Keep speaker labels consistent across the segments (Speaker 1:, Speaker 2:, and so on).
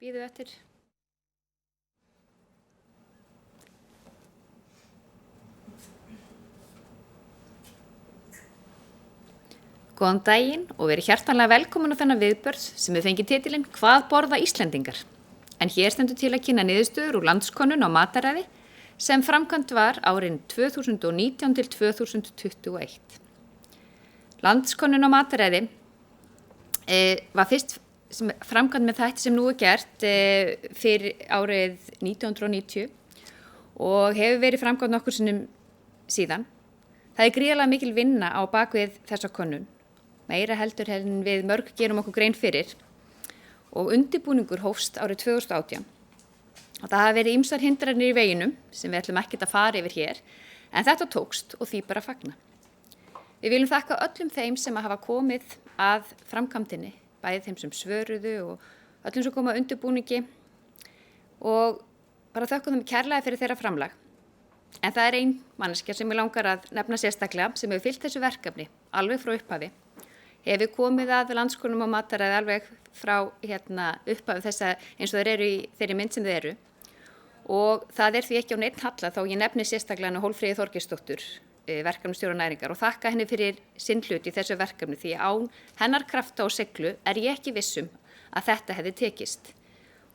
Speaker 1: bíðum eftir. Góðan daginn og verið hjartanlega velkomin á þennan viðburð sem við fengið titilinn Hvað borða Íslendingar? En hér stendur til að kynna niðurstöður úr landskönnun á mataræði sem framkvæmt var árin 2019 til 2021. Landskönnun á mataræði var fyrst framkvæmt með þætti sem nú gert fyrir árið 1990 og hefur verið framkvæmt nokkur sinnum síðan. Það gríðarlega mikil vinna á bakvið þessa könnun, meira heldur en við mörg gerum okkur grein fyrir og undirbúningur hófst árið 2018. Og það hafa verið ýmsar hindranir í veginum sem við ætlum ekkert að fara yfir hér, en þetta tókst og því bara fagna. Við viljum þakka öllum þeim sem hafa komið að framkvæmdinni, bæði þeim sem svöruðu og öllum sem koma að undirbúningi og bara þökkum þeim kærlega fyrir þeirra framlag. En það er ein manneskja sem ég langar að nefna sérstaklega sem hefur fylgt þessu verkefni alveg frá upphafi. Hefur komið að landskönnum á mataræði alveg frá upphafi þessa eins og þeir eru í þeirri mynd sem þeir eru. Og það er því ekki á neitt halla þá ég nefni sérstaklega Hólmfríði Þorgeirsdóttur, verkefnastjóra næringar og þakka henni fyrir sinn hlut í þessu verkefni því án hennar krafta og seglu er ég ekki vissum að þetta hefði tekist.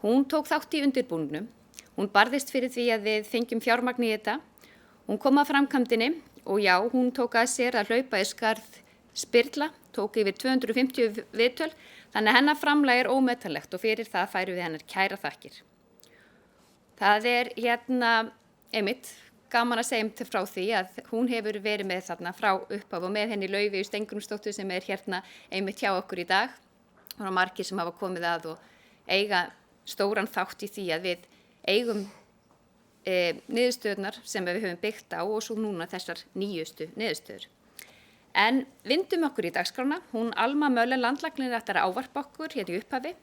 Speaker 1: Hún tók þátt í undirbúningnum, hún barðist fyrir því að við fengjum fjármagn í þetta, hún kom að framkvæmdinni og já, hún tók að sér að hlaupa í skarð spyrla, tók yfir 250 viðtöl, þannig að hennar framlag er ómetanlegt og fyrir það færum við hennar kæra þakkir. Það er einmitt gaman að segja frá því að hún hefur verið með þarna frá upphaf og með henni Laufeyju Steingrímsdóttur sem er einmitt hjá okkur í dag. Hún er margir sem hafa komið að og eiga stóran þátt í því að við eigum niðurstöðurnar sem við höfum byggt á og svo núna þessar nýjustu niðurstöður. En vindum okkur í dagskrána, hún Alma Möller landlæknir ætlar að ávarpa okkur í upphafi.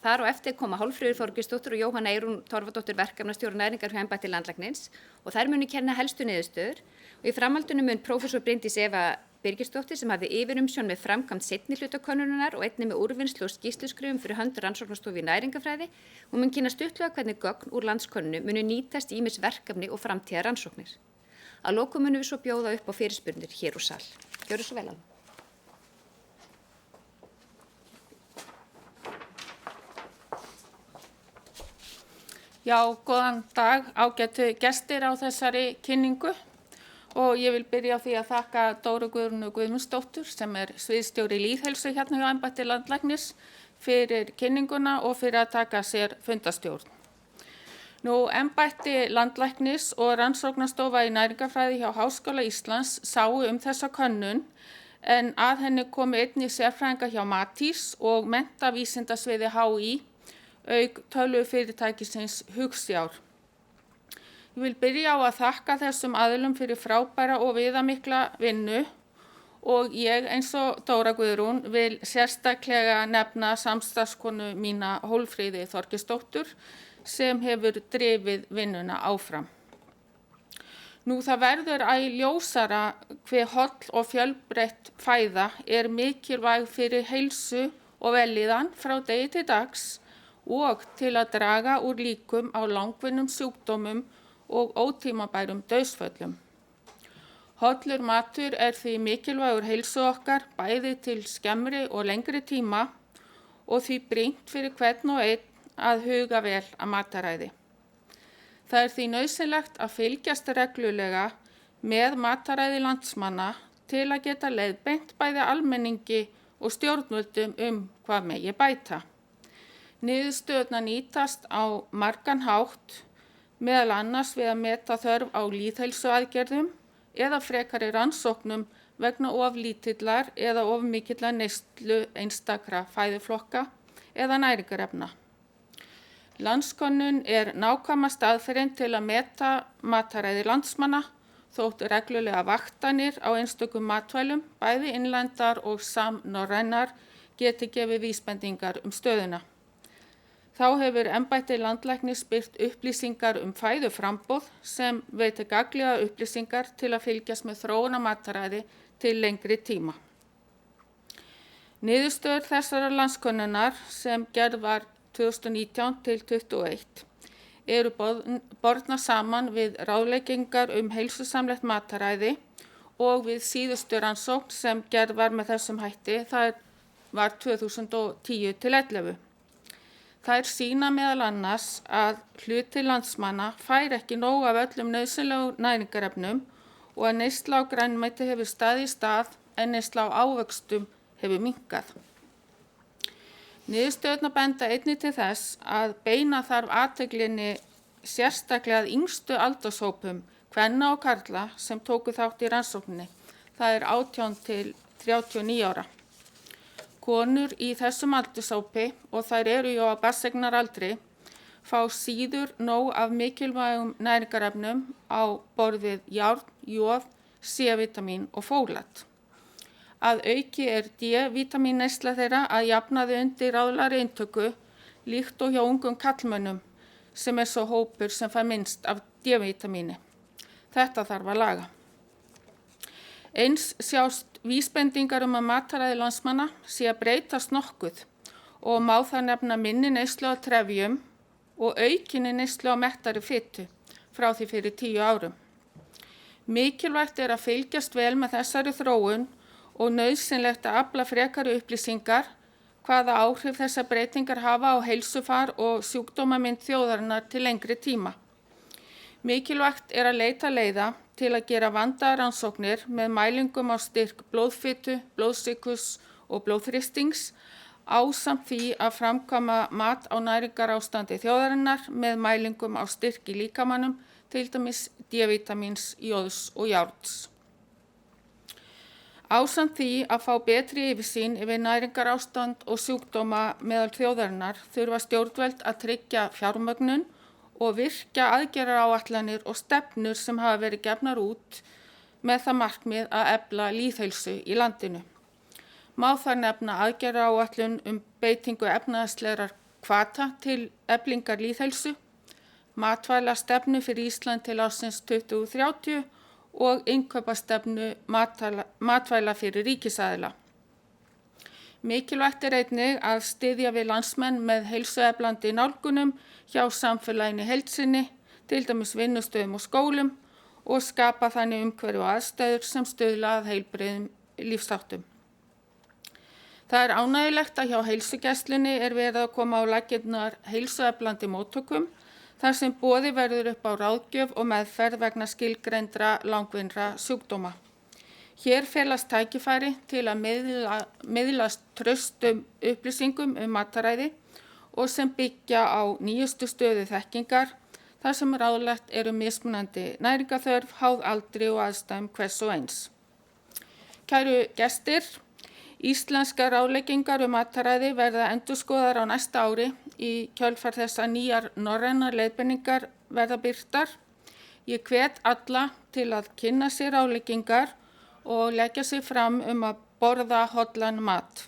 Speaker 1: Þar og eftir koma Hólmfríður Þorgeirsdóttir og Jóhanna Eyrún Torfadóttir verkefnastjóri næringar hjá embætti landlæknis og þær munu kenna helstu niðurstöður og í framhaldinu mun prófessor Bryndís Eva Birgisdóttir sem hafði yfirumsjón með framkvæmd seinni hluta könnunarinnar og einnig með úrvinnslu og skýrsluskrifum fyrir hönd rannsóknastofu í næringafræði og mun kynna stuttlega hvernig gögn úr landskönnunu munu nýtast í ýmis verkefni og framtíðar rannsóknir. Að lokum munum við svo bjóða upp á fyrirspurnir hér úr sal. Gjörðu svo vel að.
Speaker 2: Já, góðan dag, ágætu gestir á þessari kynningu og ég vil byrja á því að þakka Dóru Guðrúnu Guðmundsdóttur sem er sviðsstjóri lýðheilsu hérna hjá embætti landlæknis fyrir kynninguna og fyrir að taka sér fundastjórn. Embætti landlæknis og rannsóknastofa í næringarfræði hjá Háskóla Íslands sáu þessa könnun en að henni komi einnig sérfræðinga hjá Matís og menntavísindasviði HÍ auk tölvufyrirtækisins Hugsjár. Ég vil byrja á að þakka þessum aðilum fyrir frábæra og viðamikla vinnu og ég eins og Dóra Guðrún vil sérstaklega nefna samstarfskonu mína Hólmfríði Þorgeirsdóttur sem hefur drifið vinnuna áfram. Það verður æ ljósara hve holl og fjölbreytt fæða er mikilvæg fyrir heilsu og vellíðan frá degi til dags og til að draga úr líkum á langvinnum sjúkdómum og ótímabærum dauðsföllum. Hollur matur er því mikilvægur heilsu okkar bæði til skemmri og lengri tíma og því brýnt fyrir hvern og einn að huga vel að mataræði. Það er því nauðsynlegt að fylgjast reglulega með mataræði landsmanna til að geta leiðbeint bæði almenningi og stjórnvöldum hvað megi bæta. Niðurstöðurnar nýtast á margan hátt, meðal annars við að meta þörf á lýðheilsuaðgerðum eða frekari rannsóknum vegna of lítillar eða of mikillar neyslu einstakra fæðuflokka eða næringarefna. Landskönnun er nákvæma staðferðin til að meta mataræði landsmanna, þótt reglulega vaktanir á einstökum matvælum, bæði innlendar og samnorrænar, geti gefið vísbendingar stöðuna. Þá hefur embætti landlæknis birt upplýsingar fæðuframboð sem veitir gagnlegar upplýsingar til að fylgjast með þróun á mataræði til lengri tíma. Niðurstöður þessarar landskönnunar sem gerð var 2019 til 2021 eru bornar saman við ráðleggingar heilsusamlegt mataræði og við síðustu rannsókn sem gerð var með þessum hætti, það var 2010 til 11. Þær sýna meðal annars að hluti landsmanna fær ekki nóg af öllum nauðsynlegum næringarefnum og að neysla á grænmeti hefur staðið í stað en neysla á ávöxtum hefur minnkað. Niðurstöðurnar benda einnig til þess að beina þarf athyglinni sérstaklega að yngstu aldurshópum, kvenna og karla sem tóku þátt í rannsókninni. Það 18 til 39 ára. Konur í þessum aldurshópi, og þær eru á barneignaraldri, fá síður nóg af mikilvægum næringarefnum á borð við járn, joð, C-vitamin og fólat. Að auki D-vitaminneysla þeirra að jafnaði undir ráðlegri inntöku líkt og hjá ungum karlmönnum sem svo hópur sem fær minnst af D-vitamini. Þetta þarf að laga. Eins sjást vísbendingar að mataræði landsmanna sé að breytast nokkuð og má það nefna minni neyslu á trefjum og aukinni neyslu á mettari fitu frá því fyrir 10 árum. Mikilvægt að fylgjast vel með þessari þróun og nauðsynlegt að afla frekari upplýsingar hvaða áhrif þessar breytingar hafa á heilsufar og sjúkdómamynd þjóðarinnar til lengri tíma. Mikilvægt að leita leiða til að gera vandaðar rannsóknir með mælingum á styrk blóðfitu, blóðsykurs og blóðþrýstings ásamt því að framkvæma mat á næringarástandi þjóðarinnar með mælingum á styrk í líkamanum, til dæmis D-vitamins, jóðs og járns. Ásamt því að fá betri yfirsýn yfir næringarástand og sjúkdóma meðal þjóðarinnar þurfa stjórnvöld að tryggja fjármögnun og virkja aðgerðaráætlanir og stefnur sem hafa verið gefnar út með það markmið að efla lýðheilsu í landinu. Má þar nefna aðgerðaráætlun beitingu efnahagslegrar hvata til eflingar lýðheilsu, matvælastefnu fyrir Ísland til ársins 2030 og innkaupastefnu matvæla fyrir ríkisaðila. Mikilvægt einnig að styðja við landsmenn með heilsueflandi nálgunum hjá samfélaginu í heild sinni, til dæmis vinnustöðum og skólum og skapa þannig umhverfi og aðstæður sem stuðla að heilbrigðum lífsháttum. Það ánægjulegt að hjá heilsugæslunni verið að koma á laggirnar heilsueflandi móttökum þar sem boðið verður upp á ráðgjöf og meðferð vegna skilgreindra langvinnra sjúkdóma. Hér felast tækifæri til að miðlast traustum upplýsingum mataræði og sem byggja á nýjustu stöðu þekkingar þar sem ráðlegt mismunandi næringarþörf, háð aldri og aðstæðum hvers og eins. Kæru gestir, íslenskar ráðleggingar mataræði verða endurskoðaðar á næsta ári í kjölfar þess að nýjar norrænar leiðbeiningar verða birtar. Ég hvet alla til að kynna sér ráðleggingar og leggja sig fram að borða hollan mat.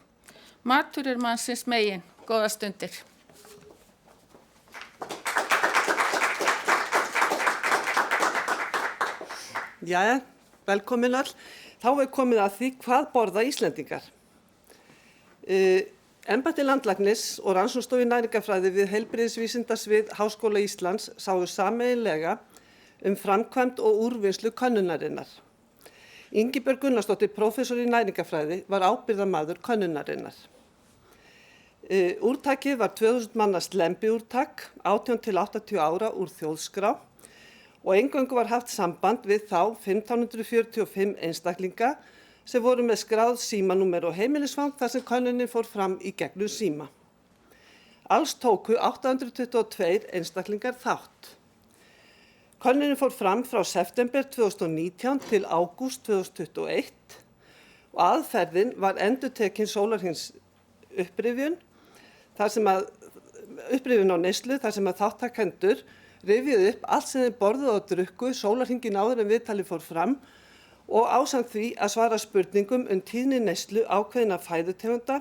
Speaker 2: Matur mannsins megin. Góða stundir.
Speaker 3: Jæja, velkomin all. Þá komið að því hvað borða Íslendingar. Embætti landlæknis og rannsóknastofu í næringarfræði við heilbrigðisvísindasvið Háskóla Íslands sáu sameiginlega framkvæmd og úrvinnslu könnunarinnar. Ingibjörg Gunnarsdóttir, prófessor í næringarfræði, var ábyrgðarmaður könnunarinnar. Úrtakið var 2000 manna slembiúrtak, 18 til 80 ára úr þjóðskrá og eingöngu var haft samband við þá 1545 einstaklinga sem voru með skráð símanúmer og heimilisfang þar sem könnunin fór fram í gegnum síma. Alls tóku 822 einstaklingar þátt. Könnunin fór fram frá september 2019 til ágúst 2021 og aðferðin var endurtekin sólarhrings upprifjun á neyslu þar sem að þáttakendur rifjuðu upp allt sem þeir borðuðu og drukku sólarhringinn áður en viðtalið fór fram og ásamt því að svara spurningum tíðni neyslu ákveðinna fæðutegunda.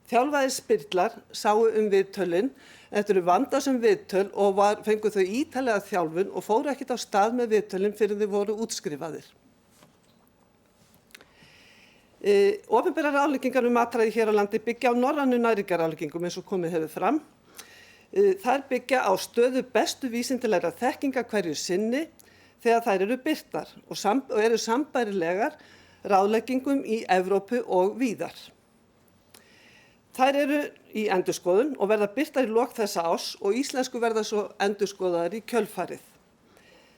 Speaker 3: Þjálfaðir spyrlar sáu viðtölin. Þetta eru vandasöm viðtöl og fengu þau ítarlega þjálfun og fóru ekkert á stað með viðtölin fyrir þau voru útskrifaðir. Opinberar ráðleggingar mataræði hér á landi byggja á norrænum næringarráðleggingum eins og komið hefur fram. Þær byggja á stöðu bestu vísindalegrar þekkinga hverju sinni þegar þær eru birtar og eru sambærilegar ráðleggingum í Evrópu og víðar. Þær eru í endurskoðun og verða birtar í lok þessa árs og íslensku verða svo endurskoðaðar í kjölfarið.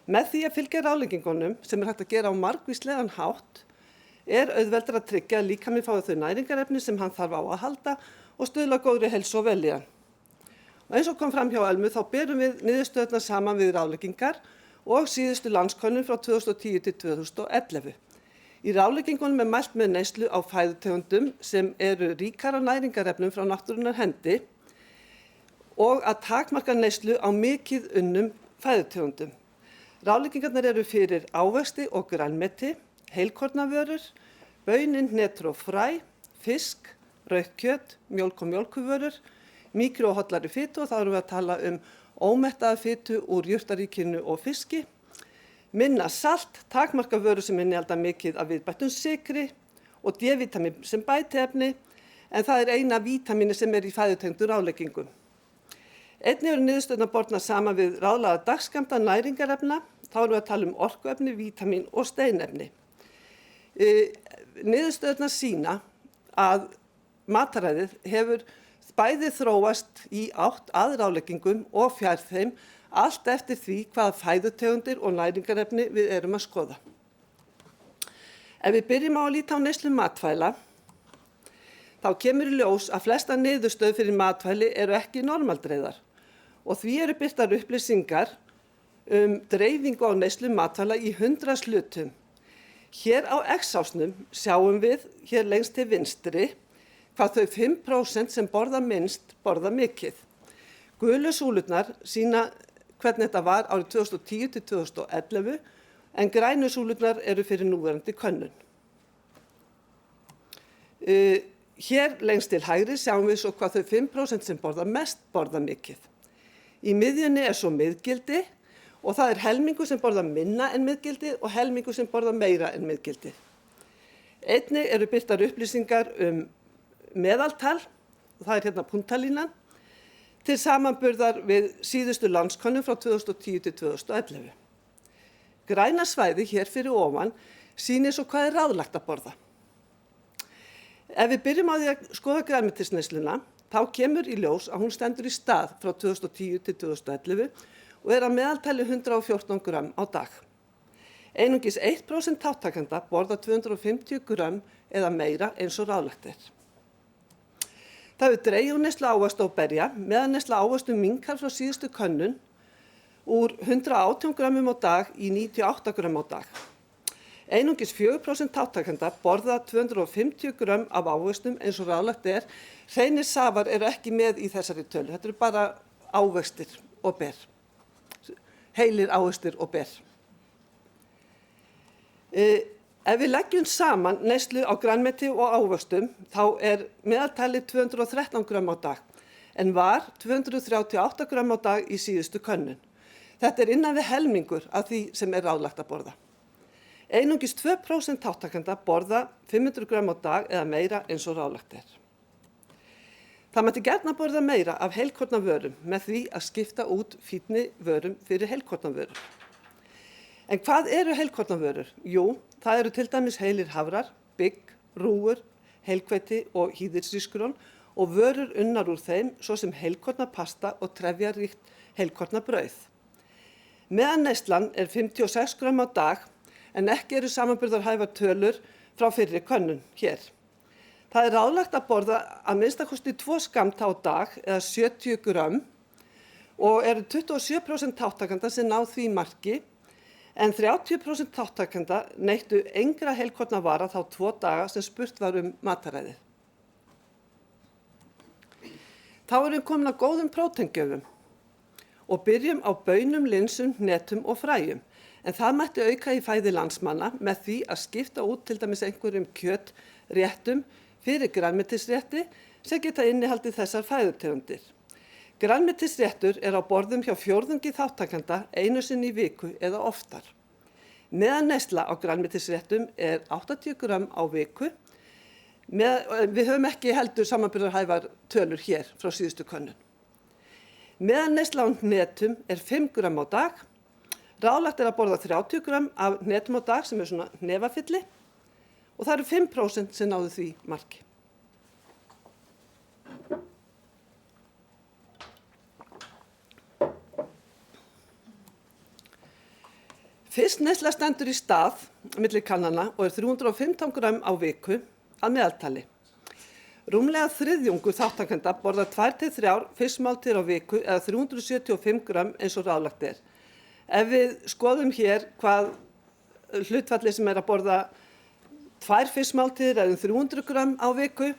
Speaker 3: Með því að fylgja ráðleggingunum sem hægt að gera á margvíslegan hátt auðveldara að tryggja að líkaminn fái þau næringarefni sem hann þarf á að halda og stuðla góðri heilsu og vellíðan. Og eins og kom fram hjá Elmu þá berum við niðurstöðurnar saman við ráðleggingar og síðustu landskönnun frá 2010 til 2011. Í ráðleggingunum mælt með neyslu á fæðutegundum sem eru ríkar af næringarefnum frá náttúrunnar hendi og að takmarka neyslu á mikið unnum fæðutegundum. Ráðleggingarnar eru fyrir ávexti og grænmeti, heilkornavörur, baunin, hnetur og fræ, fisk, rautt kjöt, mjólk og mjólkurvörur, mikro- og hollari fitu og þá erum við að tala ómettaða fitu úr jurtaríkinu og fiski, minna salt, takmarka vörur sem innihalda mikið af viðbættum sykri og D-vítamín sem bætiefni, en það er eina vítamíni sem í fæðutengdu ráðleggingum. Einnig eru niðurstöðurnar bornar saman við ráðlagða dagskammta næringarefna, þá erum við að tala orkuefni, vítamín og steinefni. Niðurstöðurnar sýna að mataræðið hefur bæði þróast í átt að ráðleggingum og fjær þeim allt eftir því hvaða fæðutegundir og næringarefni við erum að skoða. Ef við byrjum á að líta á neyslu matvæla, þá kemur í ljós að flestar niðurstöður fyrir matvæli eru ekki normaldreiðar og því eru birtar upplýsingar dreifingu á neyslu matvæla í 100 hlutum. Hér á X-ásnum sjáum við hér lengst til vinstri hvað þau 5% sem borða minnst borða mikið. Gulu súlurnar sýna hvernig þetta var árið 2010 til 2011 en grænu súlurnar eru fyrir núverandi könnun. Hér lengst til hægri sjáum við svo hvað þau 5% sem borða mest borða mikið. Í miðjunni er svo miðgildi og það er helmingur sem borða minna en miðgildi og helmingur sem borða meira en miðgildi. Einnig eru birtar upplýsingar meðaltal, og það er hérna punktalínan, til samanburðar við síðustu landskönnun frá 2010 til 2011. Græna svæði hér fyrir ofan sýnir svo hvað er ráðlagt að borða. Ef við byrjum á því að skoða grænmetisneysluna, þá kemur í ljós að hún stendur í stað frá 2010 til 2011 og er að meðaltali 114 grömm á dag. Einungis 1% þátttakenda borða 250 grömm eða meira eins og ráðlagt er. Það hefur dregið úr neyslu ávaxta og berja meðan neysla ávaxta minnkar frá síðustu könnun úr 118 grömmum á dag í 98 grömm á dag. Einungis 4% þáttttakenda borða 250 grömm af ávöxtum eins og ráðlagt er. Hreinir safar eru ekki með í þessari tölu. Þetta eru bara ávextir og ber. Heilir ávextir og ber. Ef við leggjum saman neyslu á grænmeti og ávöxtum, þá er meðaltalið 213 grömm á dag, en var 238 grömm á dag í síðustu könnun. Þetta er innan við helmingur af því sem er ráðlagt að borða. Einungis 2% þáttttakenda borða 500 grömm á dag eða meira eins og ráðlagt er. Það mætti gjarna borða meira af heilkornavörum með því að skipta út fínni vörum fyrir heilkornavörur. En hvað eru heilkornavörur? Jú, það eru til dæmis heilir hafrar, bygg, rúgur, heilhveiti og hýðirsrísgrón og vörur unnar úr þeim svo sem heilkornapasta og trefjaríkt heilkornabrauð. Meðalneyslan er 56 grömm á dag en ekki eru samanburðarhæfar tölur frá fyrri könnun hér. Það er ráðlagt að borða að minnstakosti 2 skammta á dag eða 70 grömm og eru 27% þáttttakenda sem ná því marki en 30% þáttttakenda neyttu engra heilkornavara þá 2 daga sem spurt var mataræðið. Þá erum við komin að góðum próteingjöfum og byrjum á baunum, linsum, hnetum og fræjum. En það mætti auka í fæði landsmanna með því að skipta út til dæmis einhverjum kjötréttum fyrir grænmetisrétti sem geta innihaldið þessar fæðutegundir. Grænmetisréttur er á borðum hjá fjórðungi þáttttakenda einu sinni í viku eða oftar. Meðalneysla á grænmetisréttum er 80 grömm á viku. Við höfum ekki heldur samanburðarhæfar tölur hér frá síðustu könnun. Meðalneysla á hnetum er 5 grömm á dag. Ráðlagt að borða 30 grömm af hnetum á dag sem svona hnefafylli og það eru 5% sem náðu því marki. Fiskneysla stendur í stað milli kannana og er 315 grömm á viku að meðaltali. Rúmlega þriðjungur þáttakenda borðar 2-3 fiskmáltíðir á viku eða 375 grömm eins og ráðlagt er. Ef við skoðum hér hvað hlutfalli sem er að borða 2 fiskmáltíðir eða 300 grömm á viku,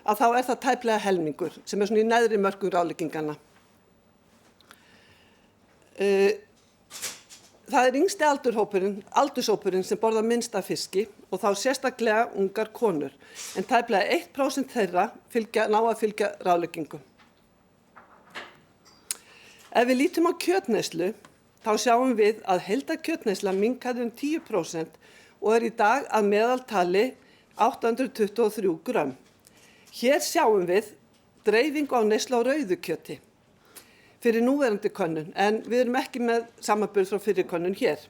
Speaker 3: að þá er það tæplega helmingur sem er svona í neðri mörkum ráðleggingana. Það er yngsti aldurshópurinn sem borðar minnst af fiski og þá sérstaklega ungar konur, en tæplega 1% þeirra ná að fylgja ráðleggingum. Ef við lítum á kjötneyslu, þá sjáum við að heildarkjötneysla minnkaði 10% og er í dag að meðaltali 823 grömm. Hér sjáum við dreifingu á neyslu á rauðu kjöti fyrir núverandi könnun, en við erum ekki með samanburð frá fyrri könnun hér.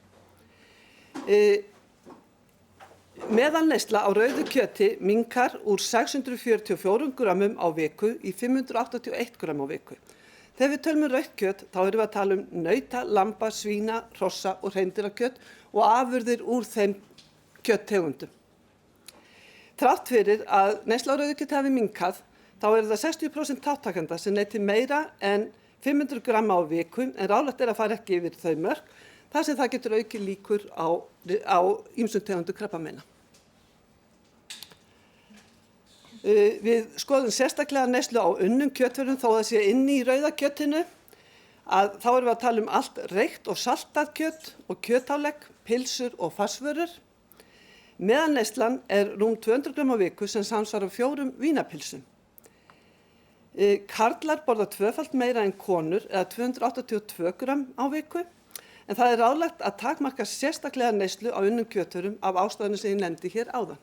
Speaker 3: Meðalneysla á rauðu kjöti minnkar úr 644 grömmum á viku í 581 grömm á viku. Þegar við tölum rautt kjöt, þá erum við að tala nauta, lamba, svína, hrossa og hreindýrakjöt og afurðir úr þeim kjöttegundum. Þrátt fyrir að neysla á rauðu kjöti hafi minnkað, þá er það 60% þáttakenda sem neyti meira en 500 grömm á viku, en ráðlagt er að fara ekki yfir þau mörk, þar sem það getur aukið líkur á ýmsum tegundum krabbameina. Við skoðum sérstaklega neyslu á unnum kjötvörum þó það sé inni í rauða kjötinu, að þá erum við að tala allt reykt og saltað kjöt og kjötálegg, pylsur og farsvörur. Meðalneyslan er rúm 200 grömm á viku sem samsvarar 4 vínapylsum. Karlar borða 2-falt meira en konur eða 282 grömm á viku, en það er ráðlagt að takmarka sérstaklega neyslu á unnum kjötvörum af ástæðunum sem ég nefndi hér áðan.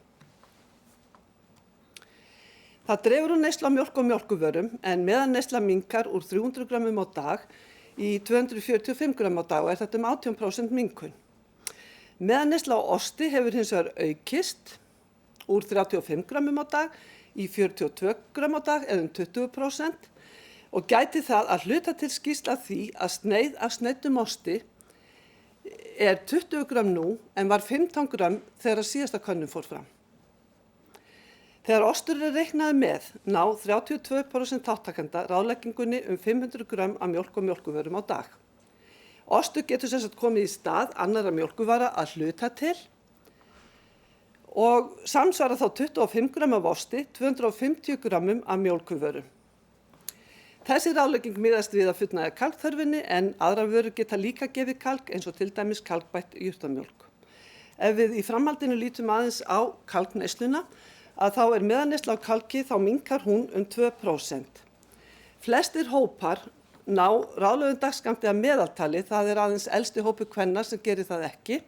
Speaker 3: Það dregur úr neyslu á mjólk og mjólkurvörum, en meðalneysla minnkar úr 300 grömmum á dag í 245 grömm á dag og er þetta 18% minnkun. Meðalneysla á osti hefur hins vegar aukist úr 35 grömmum á dag í 42 grömm á dag eða 20% og gæti það að hluta til skýrsla því að sneið af sneiddum osti er 20 grömm nú en var 15 grömm þegar síðasta könnun fór fram. Þegar ostur er reiknaði með ná 32% þáttakenda ráðleggingunni 500 grömm af mjólk og mjólkurvörum á dag. Ostur getur sem sagt komið í stað annarra mjólkurvara að hluta til og samsvara þá 25 grömm af osti, 250 grömmum af mjólkurvörum. Þessi ráðlegging miðast við að fullnægja kalkþörfinni en aðrar vörur geta líka gefið kalk eins og til dæmis kalkbætt jurtamjólk. Ef við í framhaldinu lítum aðeins á kalkneysluna, að þá er meðalneysla á kalki þá minnkar hún 2%. Flestir hópar ná ráðlögðum dagskammti að meðaltali, það er aðeins elsti hópur kvenna sem gerir það ekki,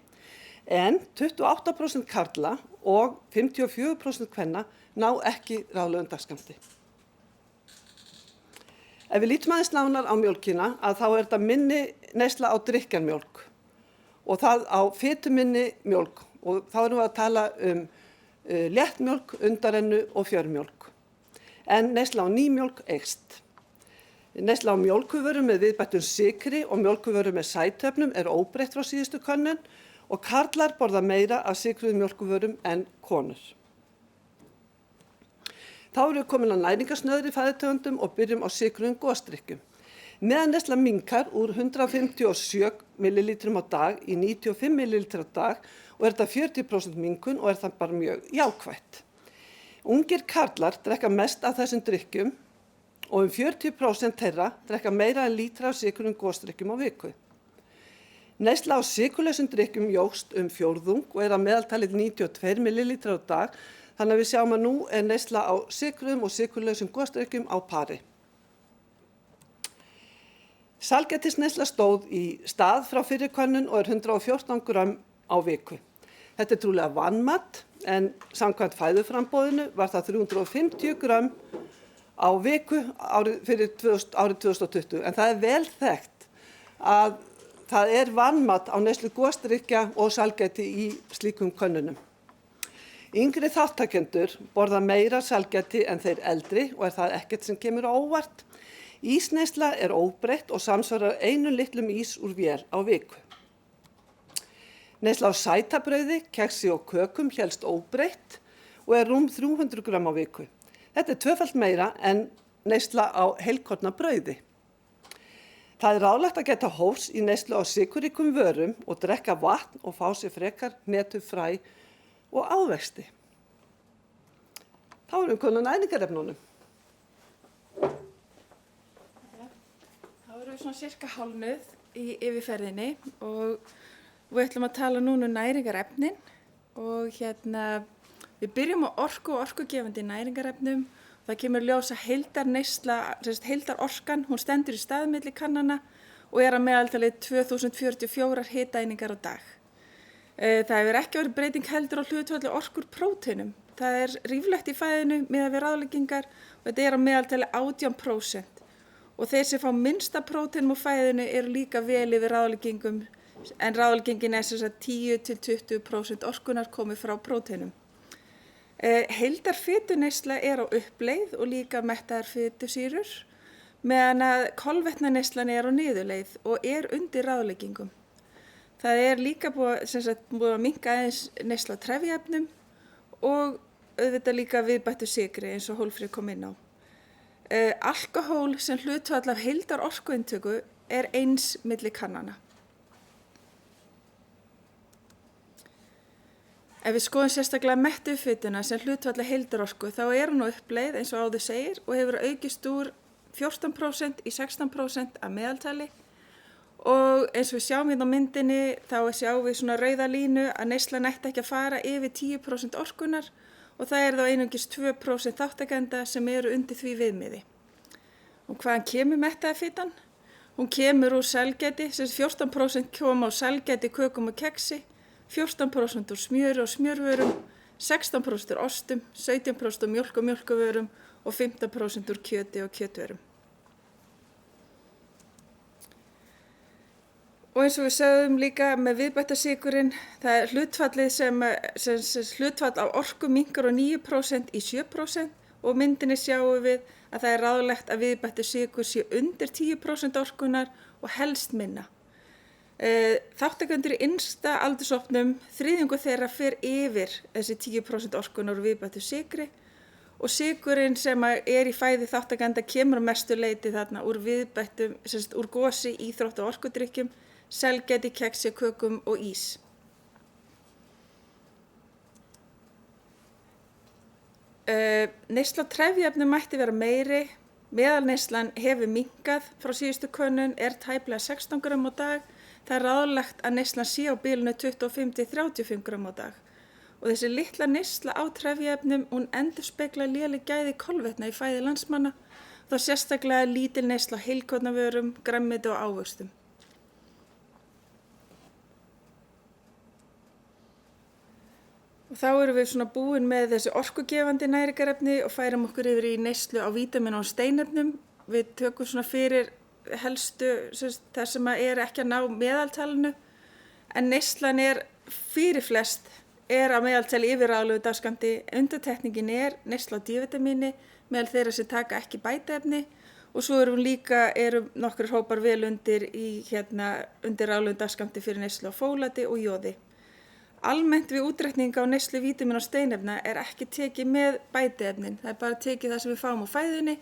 Speaker 3: en 28% karla og 54% kvenna ná ekki ráðlögðum dagskammti. Ef við lítum aðeins nánar á mjólkina, að þá er þetta minni neysla á drykkjarmjólk og það á fituminni mjólk og þá erum við að tala léttmjólk, undarennu og fjörmjólk. En neysla á nýmjólk eykst. Neysla á mjólkurvörum með viðbættum sykri og mjólkurvörum með sætöfnum er óbreytt frá síðustu könnun og karlar borða meira af sykruðum mjólkurvörum en konur. Þá erum við komin að næringarsnauðri fæðutegundum og byrjum á sykruðum gosdrykkjum. Meðalneysla minnkar úr 157 millilítrum á dag í 95 millilítrum á dag og er þetta 40% minnkun og er það bara mjög jákvætt. Ungir karlar drekka mest af þessum drykkjum og 40% þeirra drekka meira en lítra af sykruðum gosdrykkjum á viku. Neysla á sykurlausum drykkjum jókst 1/4 og er að meðaltalið 92 millilítrar á dag, þannig að við sjáum að nú er neysla á sykruðum og sykurlausum gosdrykkjum á pari. Sælgætisneysla stóð í stað frá fyrri könnun og er 114 grömm á viku. Þetta er trúlega vanmat en samkvæmt fæðuframboðinu var það 350 grömm á viku fyrir árið 2020 en það vel þekkt að það vanmat á neyslu gosdrykkja og sælgæti í slíkum könnunum. Yngri þáttakendur borða meira sælgæti en þeir eldri og það ekkert sem kemur á óvart. Ísneysla óbreytt og samsvarar 1 litlum ís úr vél á viku. Neysla á sætabrauði, keksi og kökum hélst óbreytt og rúm 300 gram á viku. Þetta tvöfalt meira en neysla á heilkorna brauði. Það ráðlegt að geta hófs í neyslu á sykurríkum vörum og drekka vatn og fá sér frekar hnetu, fræ og ávexti. Þá erum við komin að næringarefnunum.
Speaker 4: Þá erum við svona cirka hálfnuð í yfirferðinni og við ætlum að tala núna næringarefnin og við byrjum á orku og orkugefandi næringarefnum. Það kemur ljós að heildarorkan, hún stendur í stað milli kannana og að meðaltali 2044 hitaeiningar á dag. Það hefur ekki verið breyting heldur á hlutfalli orku úr próteinum. Það ríflegt í fæðinu miðað við ráðleggingar og þetta að meðaltali 18%. Og þeir sem fá minnsta próteinum úr fæðinu líka vel yfir ráðleggingum en ráðleggingin sem sagt 10–20% orkunar komið frá próteinum. Heildarfituneysla á uppleið og líka mettaðar fitusýrur meðan að kolvetnaneyslan á niðurleið og undir ráðleggingum. Það líka búið að minnka aðeins neysla á trefjaefnum og auðvitað líka viðbættu sykri eins og Hólmfríður kom inn á. Alkohól sem hlutfall af heildarorkuinntöku eins milli kannana. Ef við skoðum sérstaklega mettuðfituna sem hlutfalli heildarorku þá hún á uppleið eins og áður segir og hefur aukist úr 14% í 16% að meðaltali og eins og við sjáum hérna á myndinni þá sjáum við svona rauða línu að neyslan ætti ekki að fara yfir 10% orkunar og það þá einungis 2% þáttakenda sem undir því viðmiði. Og hvaðan kemur mettaðfitan? Hún kemur úr sælgæti, 14% koma á sælgæti, kökum og keksi, 14% úr smjöri og smjörvörum, 16% úr ostum, 17% úr mjólk og mjólkuvörum og 15% úr kjöti og kjötvörum. Og eins og við sögðum líka með viðbætta sykurinn, það hlutfallið hlutfall af orku minnkar úr 9% í 7% og myndinni sjáum við að það ráðlegt að viðbættur sykur sé undir 10% orkunar og helst minna. Þátttakendur í innsta aldurshópnum, þriðjungur þeirra fer yfir þessi 10% orkunar úr viðbættu sykri og sykurinn sem í fæði þáttakenda kemur á mestu leyti þarna úr viðbættum, úr gosi, íþrótta og orkudrykkjum, sælgæti, keksi, kökum og ís. Neysla á trefjaefnum mætti vera meiri, meðalneyslan hefur minnkað frá síðustu könnun tæplega 16 gram á dag. Það ráðlegt að neyslan sé á bilinu 25–35 gram á dag. Og þessi litla neysla á trefjaefnum, hún endurspeglar léleg gæði kolvetna í fæði landsmanna, þá sérstaklega lítil neysla á heilkornavörum, grænmeti og ávöxtum. Og þá erum við svona búin með þessi orkugefandi næringarefni og færum okkur yfir í neyslu á vítamín og steinefnum. Við tökum svona fyrir helstu þar sem ekki að ná meðaltalinu en neyslan fyrir flest að meðaltali yfir ráðlegu dagskammti. Undantekningin neysla á D-vitamíni meðal þeirra sem taka ekki bætaefni og svo eru nokkrir hópar vel undir ráðlegu dagskammti fyrir neyslu á fólati og jóði. Almennt við útreikninga á neyslu vítamína og steinefna ekki tekið með bætiefnin. Það bara tekið það sem við fáum á fæðunni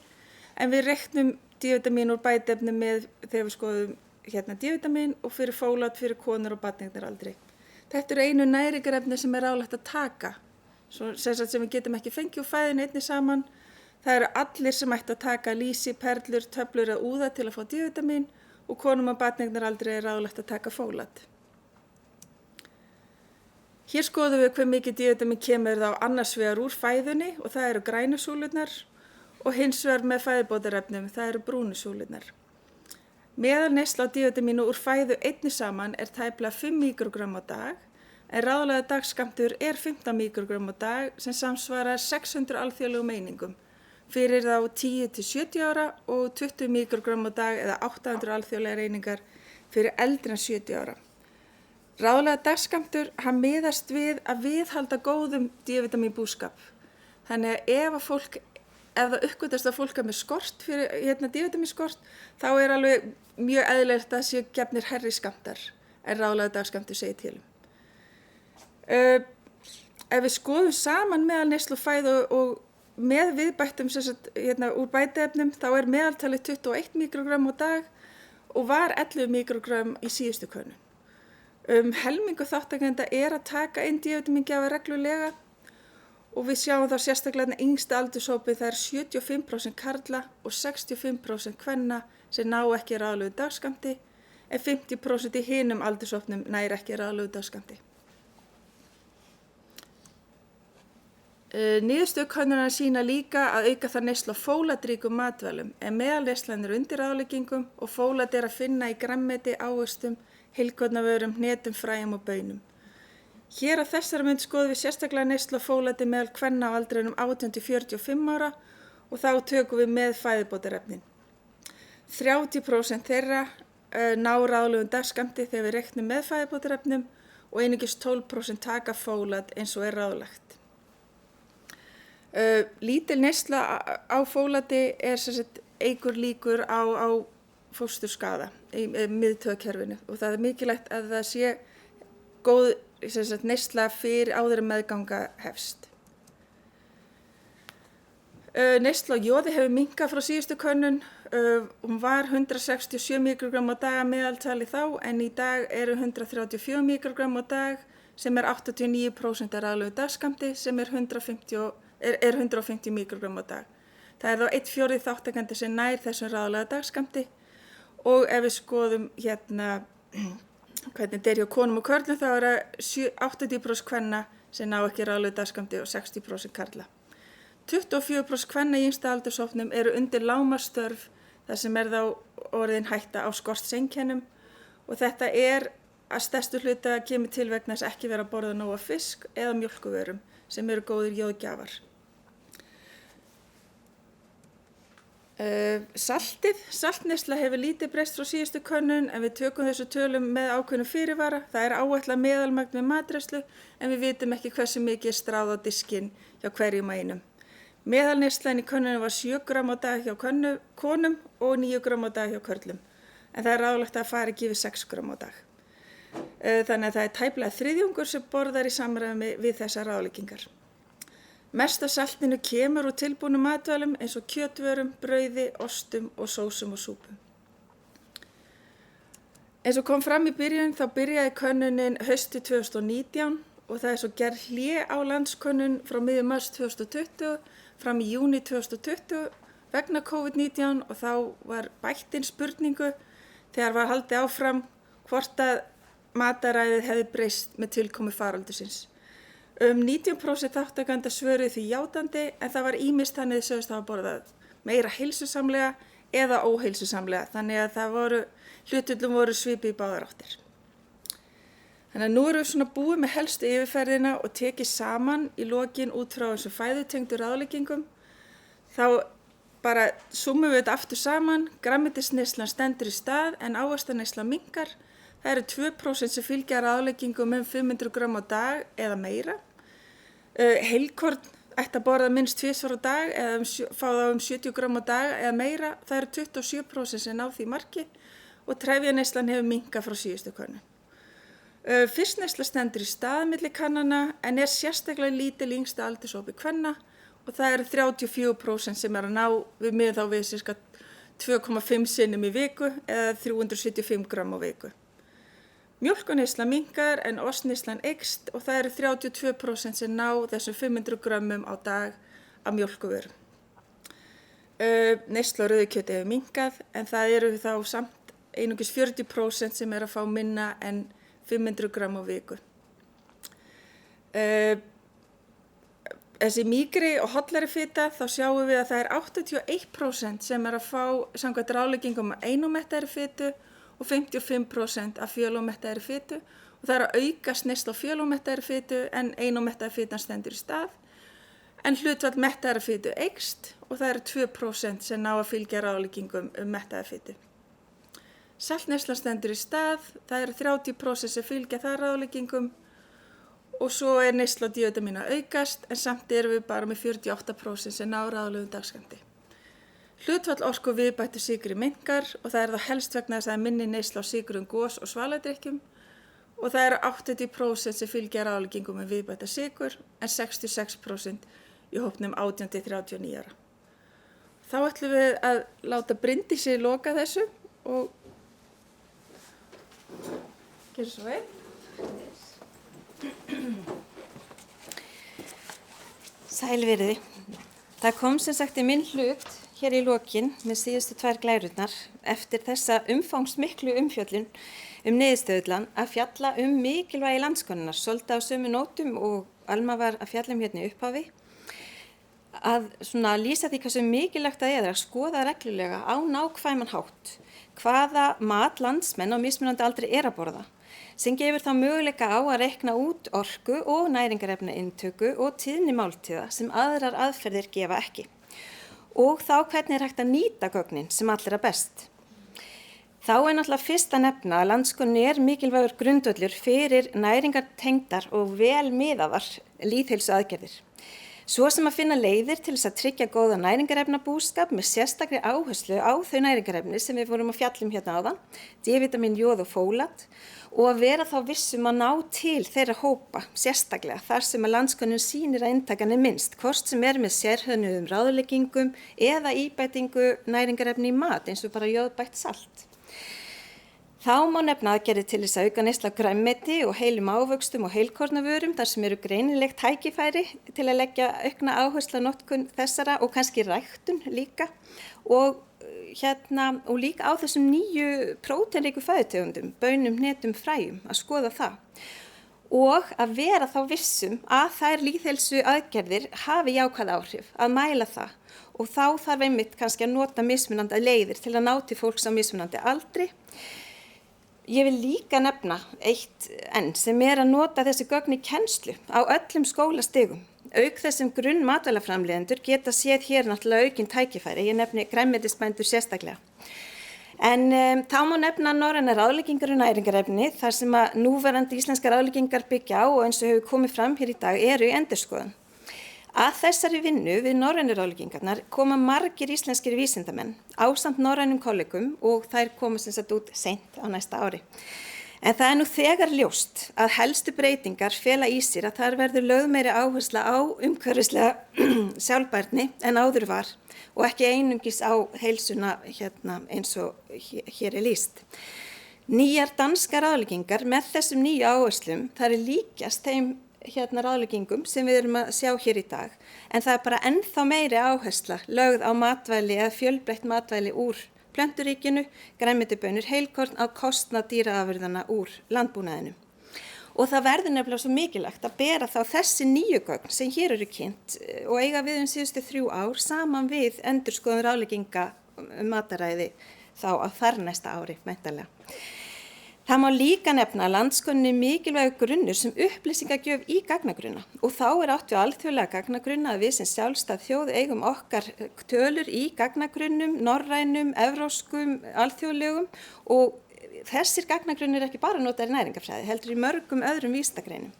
Speaker 4: en við reiknum D-vitamín úr bætiefnum með þegar við skoðum D-vitamín og fyrir fólat fyrir konur og barneignaraldri. Þetta einu næringarefni sem ráðlegt að taka, sem við getum ekki fengið úr fæðunni einnig saman. Það eru allir sem ættu að taka lýsi, perlur, töflur eða úða til að fá D-vitamín og konum og barneignaraldri ráðlegt að taka fólat. Hér skoðum við hve mikið D-vitamín kemur þá annars vegar úr fæðunni og það eru grænu súlurnar og hins vegar með fæðubótarefnum, það eru brúnu súlurnar. Meðalneysla á D-vitamínu úr fæðu einnig saman tæplega 5 mikrogram á dag en ráðlega dagskammtur 15 mikrogram á dag sem samsvarar 600 alþjóðlegum einingum. fyrir þá 10 til 70 ára og 20 mikrogram á dag eða 800 alþjóðlegar einingar fyrir eldri en 70 ára. Ráðlega dagskammtur, hann miðast við að viðhalda góðum D-vitamin búskap. Þannig að ef það uppgötast að fólk er með skort fyrir D-vitamin skort, þá er alveg mjög eðlilegt að séu gefnir hærri skammtar en ráðlega dagskammtur segir til. Ef við skoðum saman meðal neyslu fæðu og með viðbættum úr bætiefnum, þá er meðaltalið 21 mikrogram á dag og var 11 mikrogram í síðustu könnun. Helmingur þátttakenda er að taka inn D-vitamingjafir reglulega og við sjáum þá sérstaklega yngsta aldurshópi, það er 75% karla og 65% kvenna sem ná ekki ráðlegu dagskammti, en 50% í hinum aldurshópnum nær ekki ráðlegu dagskammti. Niðurstöður könnunar sýna líka að auka það neyslu á fólatríkum matvælum, en meðalneyslan er undir ráðleggingum og fólat er að finna í grænmeti, ávöxtum, heilkornavörum, hnetum, fræjum og baunum. Hér á þessari mynd skoðum við sérstaklega neyslu á fólati meðal kvenna á aldrinum 18 til 45 ára og þá tökum við með fæðubótarefnin. 30% þeirra ná ráðlegum dagskammti þegar við reiknum með fæðubótarefnum og einungis 12% taka fólat eins og er ráðlegt. Lítil neysla á fólati er eykur líkur á fósturskaða í miðtaugakerfinu og það er mikilvægt að það sé góð neysla fyrir áður en meðganga hefst. Neysla á joði hefur minnkað frá síðustu könnun. Hún var 167 mikrogram á dag að meðaltali þá, en í dag eru 134 mikrogram á dag sem er 89% af ráðlegu dagskammti sem er 150 mikrogram á dag. Það er þá 1/4 þáttakandi sem nær þessum ráðlega dagskammti og ef við skoðum hvernig þetta er hjá konum og körlum þá er það 80% kvenna sem ná ekki ráðlegu dagskammti og 60% karla. 24% kvenna í yngsta aldurshópnum eru undir lágmarksstörf þar sem er þá orðin hætta á skortseinkennum og þetta er að stærstu hluta kemur til vegna þess ekki vera að borða nóg af fisk eða mjólkurvörum sem eru góðir jóðgjafar. Saltneysla hefur lítið breyst frá síðustu könnun en við tökum þessu tölum með ákveðnum fyrirvara. Það er áætlað meðalmagn með matreiðslu en við vitum ekki hversu mikið er stráð á diskinn hjá hverjum einum. Meðalneyslan í könnunum var 7 gram á dag hjá konum og 9 gram á dag hjá körlum. En það er ráðlegt að fara ekki yfir 6 gram á dag. Þannig að það er tæplega þriðjungur sem borðar í samræmi við þessar ráðleggingar. Mest af saltinu kemur úr tilbúnum matvælum eins og kjötvörum, brauði, ostum og sósum og súpum. Eins og kom fram í byrjun þá byrjaði könnunin haustið 2019 og það er svo gerð hlé á landskönnun frá miðjum mars 2020 fram í júní 2020 vegna COVID-19 og þá var bætt inn spurningu þegar var haldið áfram hvort að mataræðið hefði breyst með tilkomu faraldursins. 19% þáttakanda svöruðu því játandi en það var ýmist þannig sögðust hafa borðað meira heilsusamlega eða óheilsusamlega þannig að hlutföllin voru svipuð í báðar áttir. Þannig að nú erum við búið með helstu yfirferðina og tekið saman í lokin út frá þessum fæðutengdu ráðleggingum. Þá bara summum við þetta aftur saman, grænmetisneyslan stendur í stað en ávaxtaneyslan minnkar. Það eru 2% sem fylgja ráðleggingum 500 gram á dag eða meira. Heilkorn ætti að borða minnst 2 á dag eða fá þá 70 gram á dag eða meira. Það eru 27% sem ná því marki og trefjaneyslan hefur minnkað frá síðustu könnun. Fiskneysla stendur í stað milli kannana en er sérstaklega lítil yngsta aldurshópi kvenna og það eru 34% sem er að ná við þá við sirka 2,5 sinnum í viku eða 375 gram á viku. Mjólkurneysla minnkar en ostneyslan eykst og það eru 32% sem ná þessum 500 grammum á dag af mjólkurvörum. Neysla á rauðu kjöti hefur minnkað en það eru þá samt einungis 40% sem er að fá minna en 500 gram á viku. Þessi mýkri og hollari fita þá sjáum við að það er 81% sem er að fá samkvæmt ráðleggingum af einómettaðri fitu og 55% af fjölómettaðri fitu og það er að aukast neysla á fjölómettaðri fitu en einómettaða fitan stendur í stað. en hlutfall mettaðra fitu eykst og það eru 2% sem ná að fylgja ráðleggingum mettaða fitu. Saltneyslan stendur í stað, það eru 30% sem fylgja það ráðleggingum og svo neysla á D-vítamíni að aukast en samt erum við bara með 48% sem ná ráðlegum dagskammti. Hlutfall orku viðbættu sykri minnkar og það er það helst vegna þess að það er minni neysla á sykrum, gos og svaladrykkjum og það eru 80% sem fylgja ráðleggingum með viðbætta sykur en 66% í hópnum 18-39 ára. Þá ætlum við að láta Bryndísi loka þessu og gera svo vel.
Speaker 5: Sælveriði. Það kom sem sagt í minn hlut hér í lokin með síðustu 2 glærurnar eftir þessa umfangsmiklu umfjöllun niðurstöðlan að fjalla mikilvægi landskonunnar, svolítið á sömu nótum og Alma var að fjalla hérna í upphafi, að svona lýsa því hversu mikilvægt það er að skoða reglulega á nákvæman hátt hvaða mat landsmenn á mismunandi aldri er að borða, sem gefur þá möguleika á að reikna út orku og næringarefnainntöku og tíðni máltíða sem aðrar aðferðir gefa ekki. Og þá hvernig er hægt að nýta gögnin sem allra best. Þá er náttúrulega fyrst að nefna að landskonunni er mikilvægur grundvöllur fyrir næringartengdar og vel miðaðar lýðheilsuaðgerðir. Svo sem að finna leiðir til þess að tryggja góða næringarefnabúskap með sérstakri áherslu á þau næringarefni sem við vorum að fjalla hérna áðan, D-vítamín, jóð og fólat, og að vera þá vissum að ná til þeirra hópa sérstaklega þar sem að landskonun sýnir að inntakan er minnst, hvort sem er með sérhönnuðum ráðleggingum eða íbætingu næringarefni í mat eins og bara jóðbætt salt. Þá má nefna aðgerðir til þess að auka neyslu af grænmeti og heilum ávöxtum og heilkornavörum þar sem eru greinilegt tækifæri til að leggja aukna áherslu á notkun þessara og kannski ræktun líka og líka á þessum nýju próteinríku fæðutegundum, baunum, hnetum, fræjum, að skoða það. Og að vera þá vissum að þær lýðheilsu aðgerðir hafi jákvæð áhrif, að mæla það. Og þá þarf einmitt kannski að nota mismunandi leiðir til að ná til fólks á mismunandi aldri. Ég vil líka nefna eitt enn sem er að nota þessi gögn í kennslu á öllum skólastigum. Auk þessum grunn matvælaframleiðendur geta séð hér náttúrulega aukin tækifæri, ég nefni grænmetisbændur sérstaklega. En þá má nefna norrænar ráðleggingar og næringarefni þar sem að núverandi íslenskar ráðleggingar byggja á og eins og hefur komið fram hér í dag eru í endurskoðun. Að þessari vinnu við norrænu ráðleggingarnar koma margir íslenskir vísindamenn ásamt norrænum kollegum og þær koma sem sagt út seint á næsta ári. En það er nú þegar ljóst að helstu breytingar fela í sér að þar verður lögð meiri áhersla á umhverfislega sjálfbærni en áður var og ekki einungis á heilsuna eins og hér er lýst. Nýjar danskar ráðleggingar með þessum nýju áherslum þar er líkjast þeim ráðleggingum sem við erum að sjá hér í dag, en það er bara ennþá meiri áhersla lögð á matvæli eða fjölbreytt matvæli úr plönturíkinu, grænmetibaunir, heilkorn á kostnað dýraafurðana úr landbúnaðinu. Og það verður nefnilega svo mikilvægt að bera þá þessi nýju gögn sem hér eru kynnt og eiga við síðustu 3 ár saman við endurskoðun ráðlegginga mataræði þá á þarnæsta ári væntanlega. Það má líka nefna að landskonunni mikilvægur grunnur sem upplýsingagjöf í gagnagrunna og þá er átt við alþjóðlega gagnagrunna að við sem sjálfstæð þjóð eigum okkar tölur í gagnagrunnum, norrænum, evrópskum, alþjóðlegum og þessir gagnagrunnir ekki bara notaðir í næringarfræði, heldur í mörgum öðrum vísindagreinum.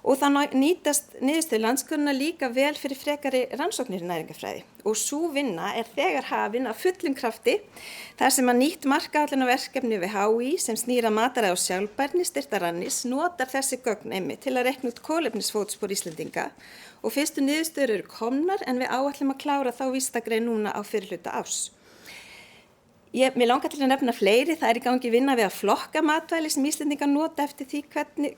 Speaker 5: Og það nýtast niðurstöður landskonunnar líka vel fyrir frekari rannsóknir í næringarfræði og sú vinna er þegar hafin af fullum krafti þar sem að nýtt markaáætlunarverkefni við HÍ sem snýr að mataræði og sjálfbærni styrktarannis notar þessi gögn einmitt til að reikna út kolefnisfótspor Íslendinga og fyrstu niðurstöður eru komnar en við áætlum að klára þá vísindagrein núna á fyrrihluta árs. Mér langar til að nefna fleiri, það er í gangi vinna við að flokka matvæli sem Íslendingar nota eftir því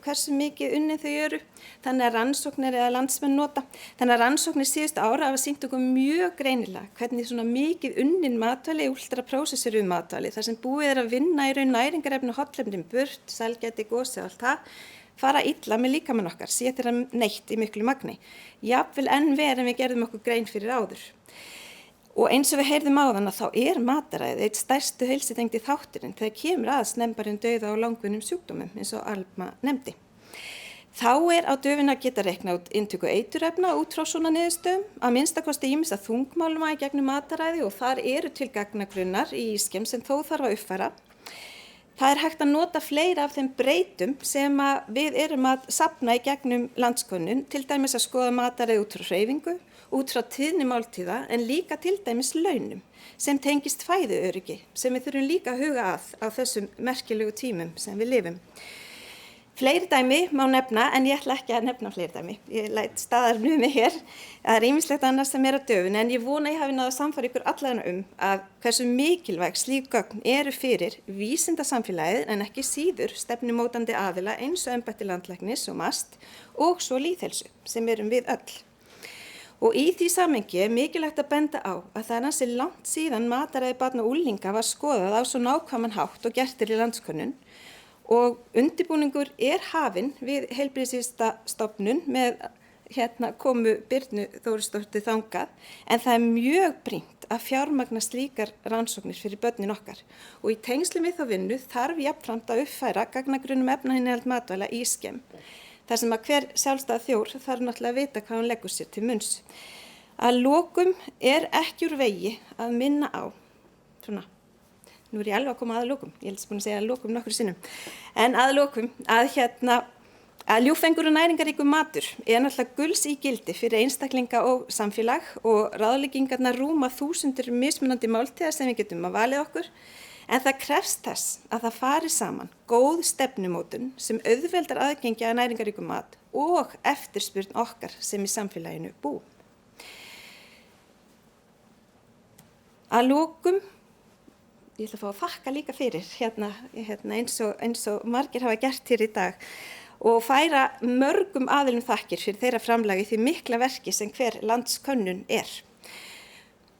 Speaker 5: hversu mikið unnin þau eru, þannig að rannsóknir eða landsmenn nota. Þannig að rannsóknir síðustu ára hafa sýnt okkur mjög greinilega hvernig svona mikið unnin matvæli, ultraprósessuruð matvæli, þar sem búið er að vinna í raun næringarefni og hollefnum burt, sælgæti, gosi og allt það, fara illa með líkamann okkar, sér neitt í miklu magni. Jafnvel enn verið en við gerðum okkur grein fyrir áður. Og eins og við heyrðum áðan að þá er mataræði eitt stærstu heilsutengdi þátturinn þegar kemur að snemmbærum dauða og langvinnum sjúkdómum eins og Alma nefndi. Þá á döfin að geta reikna út inntöku eiturefna út frá svona niðurstöðum, að minnstakosti ýmissa þungmálma í gegnum mataræði og þar eru til gagnagrunnar í ískem sem þó þarf að uppfæra. Það hægt að nota fleira af þeim breytum sem við erum að safna í gegnum landskönnun, til dæmis að skoða mataræði út frá hreyfingu, út frá tíðni máltíða en líka til dæmis launum sem tengist fæðuöryggi sem við þurfum líka að huga að á þessum merkilegu tímum sem við lifum. Fleiri dæmi má nefna, en ég ætla ekki að nefna fleiri dæmi. Ég læt staðar numið hér. Það ýmislegt annars sem á döfinni, en ég vona ég hafi náð að sannfæra ykkur allavega að hversu mikilvæg slík gögn eru fyrir vísindasamfélagið en ekki síður stefnumótandi aðila eins og embætti landlæknis og MAST og svo lýðheilsu sem erum við öll. Og í því samhengi mikilvægt að benda á að það ansi langt síðan mataræði barna og unglinga var skoðað á svo nákvæman hátt og gert í landskönnun. Og undirbúningur hafinn við Heilbrigðisvísindastofnun með komu Birnu Þórisdóttur þangað, en það mjög brýnt að fjármagna slíkar rannsóknir fyrir börnin okkar. Og í tengslum við þá vinnu þarf jafnframt að uppfæra gagnagrunn efnainnihald matvæla í ISKEM. Þar sem að hver sjálfstæða þjóð þarf náttúrulega að vita hvað hún leggur sér til munns. Að lokum ekki úr vegi að minna á, nú ég alveg að koma að lokum, ég held búin að segja að lokum nokkru sinnum, en að lokum að ljúffengur og næringaríkur matur náttúrulega gulls í gildi fyrir einstaklinga og samfélag og ráðleggingarnar rúma þúsundir mismunandi máltíða sem við getum að valið okkur, en það krefst þess að það fari saman góð stefnumótun sem auðveldar aðgengi að næringaríkum mat og eftirspurn okkar sem í samfélaginu búum. Að lokum, ég ætla að fá að þakka líka fyrir eins og margir hafa gert hér í dag og færa mörgum aðilum þakkir fyrir þeirra framlagi því mikla verki sem hver landskönnun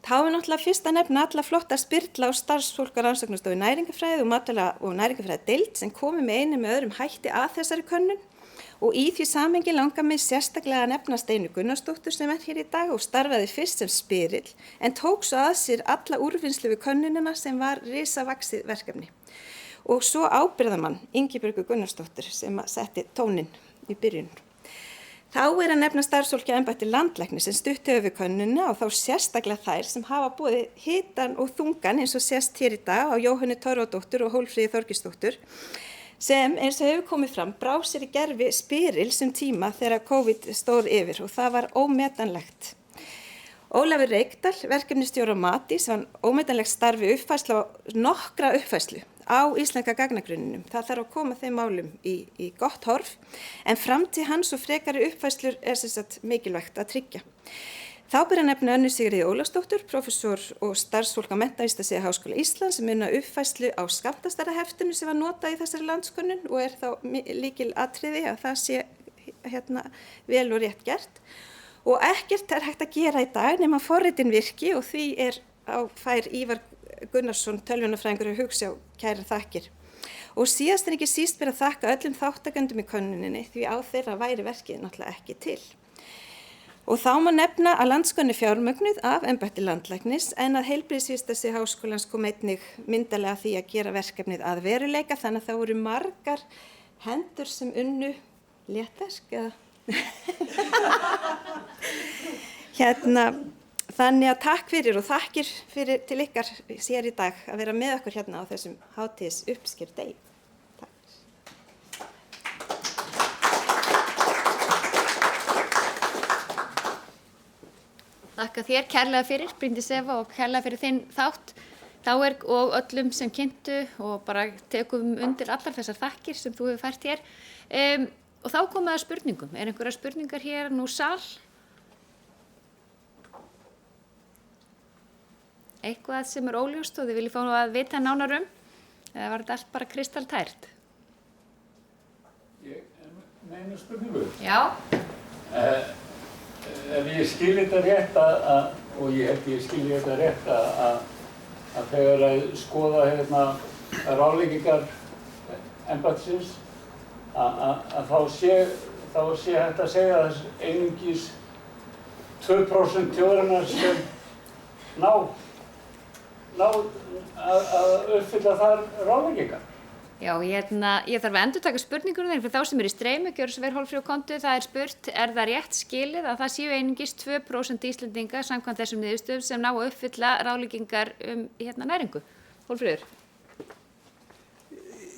Speaker 5: Þá náttúrulega fyrst að nefna alla flotta spyrla og starfsfólk á rannsóknastofu næringafræði og matvæla- og næringafræði deild sem komu með einu með öðrum hætti að þessari könnun og í því samhengi langar mig sérstaklega að nefna Steinu Gunnarsdóttur sem hér í dag og starfaði fyrst sem spyrill en tók svo að sér alla úrvinnslu við könnunina sem var risavaxið verkefni. Og svo ábyrgðarmann Ingibjörgu Gunnarsdóttur sem setti tóninn í byrjun. Þá að nefna starfsfólki að embætti landlæknis sem stutti við könnunina og þá sérstaklega þær sem hafa boðið hitan og þungan eins og sést hér í dag á Jóhönnu Torfadóttur og Hólmfríði Þorgilsdóttur sem eins og hefur komið fram brá sér í gervi spyril sem tíma þegar COVID stóð yfir og það var ómetanlegt. Ólafur Reykdal, verkefnisstjóri á Matís, var ómetanlegt starfi uppfærslu á nokkra uppfærslu á íslenska gagnagrunninum. Það þarf að koma þeim málum í gott horf, en framtíð hans og frekari uppfærslur sem sagt mikilvægt að tryggja. Þá ber að nefna Önnu Sigríði Ólafsdóttur, prófessor og starfsfólk á Menntavísindasviði Háskóla Íslands sem unna uppfærslu á skammtastærðarheftinu sem var notað í þessari landskönnun og þá líkil atriði að það sé vel og rétt gert. Og ekkert hægt að gera í dag nema forritin virki og því fær Ívar Gunnarsson, tölvunarfræðingur og hugsa á kærar þakkir. Og síðast en ekki síst ber að þakka öllum þáttakendum í könnuninni því á þeirra væri verkið náttúrulega ekki til. Og þá má nefna að landskönnu fjármögnuð af embætti landlæknis en að Heilbrigðisvísindasvið Háskólans kom einnig myndarlega því að gera verkefnið að veruleika þannig að það voru margar hendur sem unnu léttverk eða Þannig að takk fyrir og þakkir til ykkar sér í dag að vera með okkur hérna á þessum hátíðis uppskeru degi.
Speaker 1: Þakka þér kærlega fyrir, Bryndís Eva, og kærlega fyrir þinn þátt. Þá og öllum sem kynntu og bara tekum undir allar þessar þakkir sem þú hefur fært hér. Og þá komum við að spurningum. Einhverjar spurningar hér nú sal? Eitthvað sem óljóst og þið viljið fá að vita nánar eða var þetta allt bara kristaltært?
Speaker 6: Ég meina spurningu.
Speaker 1: Já.
Speaker 6: Ef ég skil þetta rétt og ég held ég skil þetta rétt að þegar að skoða ráðleggingar embættisins að þá sé hægt að segja að einungis 2% þjóðarinnar sem ná að uppfylla þar ráðleggingar.
Speaker 1: Já, ég þarf að endurtaka spurningunum þeirra fyrir þá sem eru í streymi, gjörðu svo vel Hólmfríður Kontu, það spurt, það rétt skilið að það séu einungis 2% Íslendinga samkvæmt þessum niðurstöðum sem ná að uppfylla ráðleggingar næringu? Hólmfríður?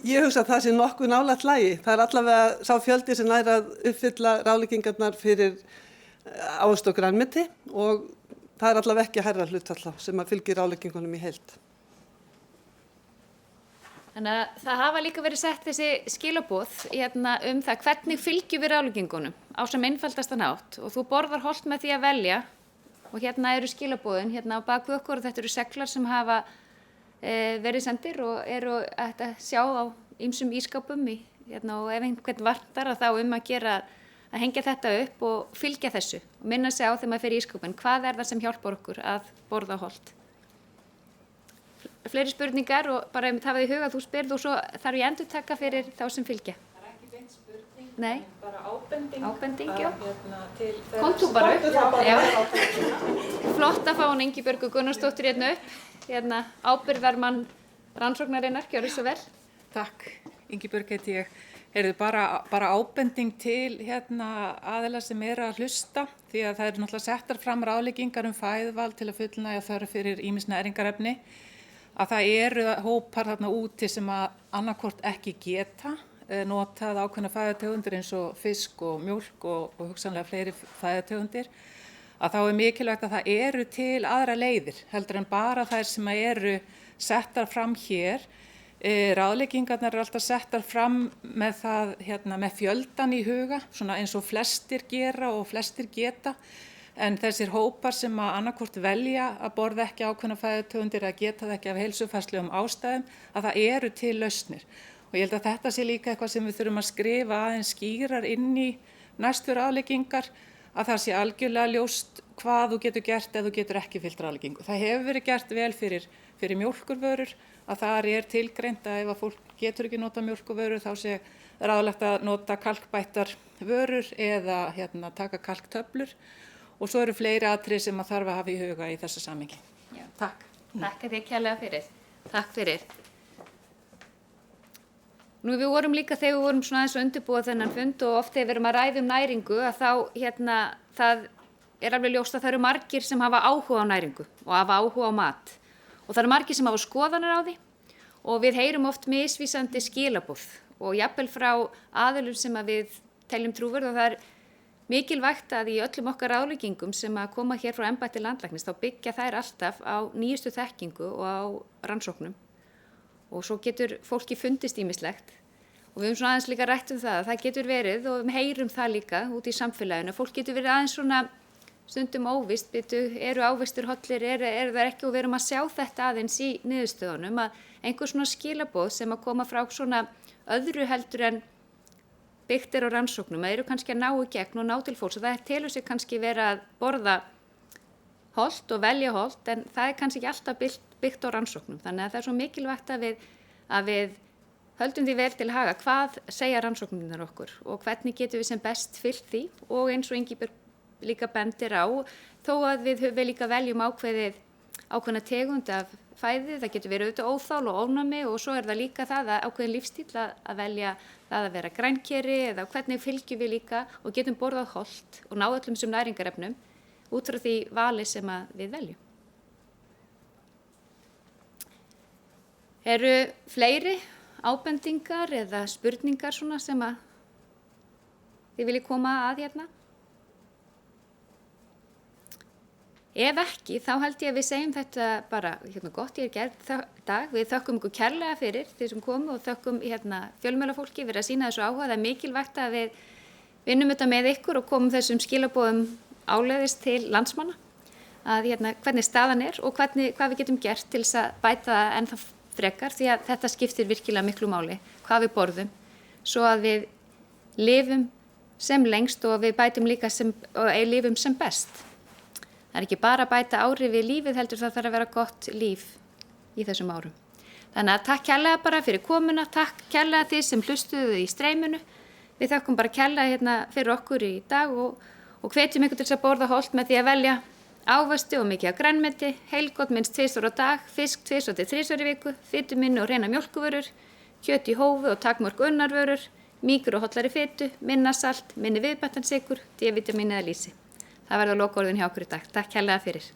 Speaker 3: Ég hugsa að það sé nokkuð nálægt lagi. Það allavega sá fjöldi sem nær að uppfylla ráðleggingarnar fyrir ávöxt og grænmeti og það allavega ekki hærra hlutfall sem að fylgir ráðleggingunum í heild.
Speaker 1: Þannig að það hafa líka verið sett þessi skilaboð það hvernig fylgjum við ráðleggingunum á sem einfaldastan hátt og þú borðar hollt með því að velja og eru skilaboðin á baku okkur og þetta eru seglar sem hafa verið sendir og eru að sjá á ýmsum ískapum og ef einhvern vartar þá að gera að hengja þetta upp og fylgja þessu og minna sig á þegar maður fer í ískapin hvað það sem hjálpar okkur að borða hollt. Fleiri spurningar og bara hafa í huga að þú spyrð og svo þarf ég endurtaka fyrir þá sem fylgja.
Speaker 4: Það ekki beint spurning,
Speaker 1: Nei.
Speaker 4: Bara ábending.
Speaker 1: Ábending, já.
Speaker 4: Kom
Speaker 1: þú bara upp. Já. Flott að fá hún Ingibjörgu Gunnarsdóttir upp. Ábyrgðarmann rannsóknarinnar, gjörðu svo vel.
Speaker 7: Takk, Ingibjörg heiti ég. Bara ábending til aðila sem eru að hlusta því að það eru náttúrulega settar fram ráðleggingar fæðuval til að fullnægja þörf fyrir ýmis næringarefni. Að það eru hópar þarna úti sem að annarkvort ekki geta notað ákveðna fæðutegundir eins og fisk og mjólk og hugsanlega fleiri fæðutegundir. Að þá mikilvægt að það eru til aðra leiðir heldur en bara þær sem eru settar fram hér. Ráðleggingarnar eru alltaf settar fram með það með fjöldan í huga, svona eins og flestir gera og flestir geta. En þessir hópar sem að annarkvort velja að borða ekki ákveðna fæðutegundir eða geta það ekki af heilsufarslegum ástæðum, að það eru til lausnir. Og ég held að þetta sé líka eitthvað sem við þurfum að skrifa aðeins skýrar inn í næstu ráðleggingar, að það sé algjörlega ljóst hvað þú getur gert ef þú getur ekki fylgt ráðleggingu. Það hefur verið gert vel fyrir mjólkurvörur, að þar tilgreint að ef að fólk getur ekki nota mjólkurvörur þá sé ráðlegt að nota kalkbættar vörur eða taka kalktöflur. Og svo eru fleiri atriði sem maður þarf að hafa í huga í þessu samhengi.
Speaker 1: Já.
Speaker 7: Takk.
Speaker 1: Takk að þið kærlega fyrir. Takk fyrir. Nú við vorum líka þegar við vorum svona aðeins að undirbúa þennan fund og oft þegar við erum að ræða næringu að þá það alveg ljóst að það eru margir sem hafa áhuga á næringu og hafa áhuga á mat. Og það eru margir sem hafa skoðanir á því og við heyrum oft misvísandi skilaboð og jafnvel frá aðilum sem að við teljum trúverð og það mikilvægt að í öllum okkar ráðleggingum sem að koma hér frá embætti landlæknis þá byggja þær alltaf á nýjustu þekkingu og á rannsóknum og svo getur fólki fundist ýmislegt og við höfum svona aðeins líka rætt það getur verið og við heyrum það líka út í samfélaginu, fólk getur verið aðeins svona stundum óvist, eru ávistir hollir, eru það ekki og við erum að sjá þetta aðeins í niðurstöðunum að einhver svona skilaboð sem að koma frá svona öðru heldur en byggt á rannsóknum, það eru kannski að ná í gegn og ná til fólks og það telur sig kannski vera að borða hollt og velja hollt en það kannski ekki alltaf byggt á rannsóknum. Þannig að það svo mikilvægt að við höldum því vel til haga hvað segja rannsóknirnar okkur og hvernig getum við sem best fylgt því og eins og Ingibjörg líka bendir á þó að við líka veljum ákveðna tegund af fæði, það getur verið auðvitað óþál og ofnæmi og svo það líka það að ákveðin lífstíl að velja það að vera grænkeri eða hvernig fylgjum við líka og getum borðað hollt og ná öllum sem næringarefnum út frá því vali sem við veljum. Eru fleiri ábendingar eða spurningar svona sem að þið viljið koma að hérna? Ef ekki, þá held ég að við segjum þetta bara gott í dag. Við þökkum ykkur kærlega fyrir þeir sem komu og þökkum fjölmiðlafólki fyrir að sýna þessu áhuga. Það mikilvægt að við vinnum þetta með ykkur og komum þessum skilaboðum áleiðis til landsmanna. Að hvernig staðan og hvað við getum gert til þess að bæta það ennþá frekar því að þetta skiptir virkilega miklu máli, hvað við borðum, svo að við lifum sem lengst og við bætum líka lifum sem best. Það er ekki bara að bæta árið við lífið heldur það þarf að vera gott líf í þessum árum. Þannig að takk kærlega bara fyrir komuna, takk kærlega þið sem hlustuðu í streyminu. Við þökkum bara kærlega fyrir okkur í dag og hvetjum ykkur til þess að borða hollt með því að velja ávexti og mikið af grænmeti, heilgott minnst 2 á dag, fisk 2 til 3 í viku, fituminni og hreina mjólkurvörur, kjöt í hófi og takmörk unnarvörur, mýkur og hollari fitu, minna salt, minni viðbættan sykur, D-vitamin eða lýsi. Það verður lokaorðin hjá okkur í dag. Takk kærlega fyrir.